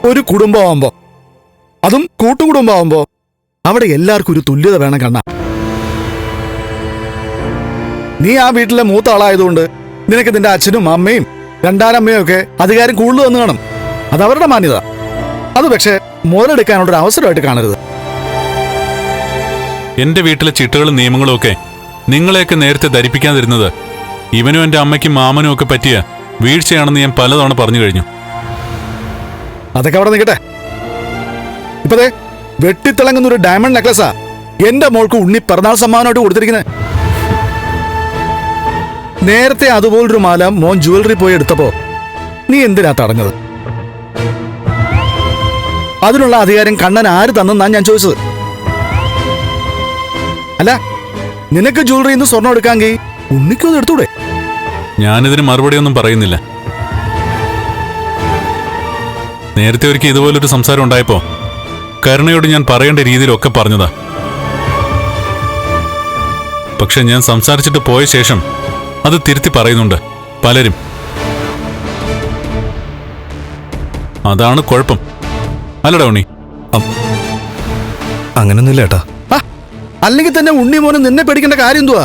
ഒരു കുടുംബമാകുമ്പോ, അതും കൂട്ടുകുടുംബമാകുമ്പോ അവിടെ എല്ലാവർക്കും ഒരു തുല്യത വേണം കണ്ണ. നീ ആ വീട്ടിലെ മൂത്ത ആളായതുകൊണ്ട് നിനക്ക് നിന്റെ അച്ഛനും അമ്മയും രണ്ടാനമ്മയും ഒക്കെ അധികാരം കൂടുതൽ വന്നു കാണും. അതവരുടെ മാന്യത. അത് പക്ഷെ മുതലെടുക്കാനുള്ളൊരു അവസരമായിട്ട് കാണരുത്. എന്റെ വീട്ടിലെ ചിട്ടകളും നിയമങ്ങളും ഒക്കെ നിങ്ങളെയൊക്കെ നേരത്തെ ധരിപ്പിക്കാതിരുന്നത് ഇവനും എന്റെ അമ്മയ്ക്കും മാമനും ഒക്കെ പറ്റിയ വീഴ്ചയാണെന്ന് ഞാൻ പലതവണ പറഞ്ഞു കഴിഞ്ഞു. അതൊക്കെ അവിടെ നിൽക്കട്ടെ. ഇപ്പതേ വെട്ടിത്തിളങ്ങുന്ന ഒരു ഡയമണ്ട് നെക്ലസാ എന്റെ മോൾക്ക് ഉണ്ണി പിറന്നാൾ സമ്മാനമായിട്ട് കൊടുത്തിരിക്കുന്നത്. നേരത്തെ അതുപോലൊരു മാല മോൻ ജുവലറി പോയി എടുത്തപ്പോ നീ എന്തിനാ തടഞ്ഞത്? അതിനുള്ള അധികാരം കണ്ണൻ ആര് തന്നെന്നാണ് ഞാൻ ചോദിച്ചത്. അല്ല, നിനക്ക് ജുവലറിയിൽ നിന്ന് സ്വർണം എടുക്കാമെങ്കിൽ ഉണ്ണിക്കും അത് എടുത്തൂടെ? ഞാനിതിന് മറുപടിയൊന്നും പറയുന്നില്ല. നേരത്തെ ഒരിക്കൽ ഇതുപോലൊരു സംസാരം ഉണ്ടായപ്പോ കരുണയോട് ഞാൻ പറയേണ്ട രീതിയിലൊക്കെ പറഞ്ഞതാ. പക്ഷെ ഞാൻ സംസാരിച്ചിട്ട് പോയ ശേഷം അത് തിരുത്തി പറയുന്നുണ്ട് പലരും. അതാണ് കുഴപ്പം. അല്ലടാ ഉണ്ണി? അങ്ങനൊന്നുമില്ല ഏട്ടാ. അല്ലെങ്കിൽ തന്നെ ഉണ്ണി മോനും നിന്നെ പേടിക്കേണ്ട കാര്യം എന്തുവാ?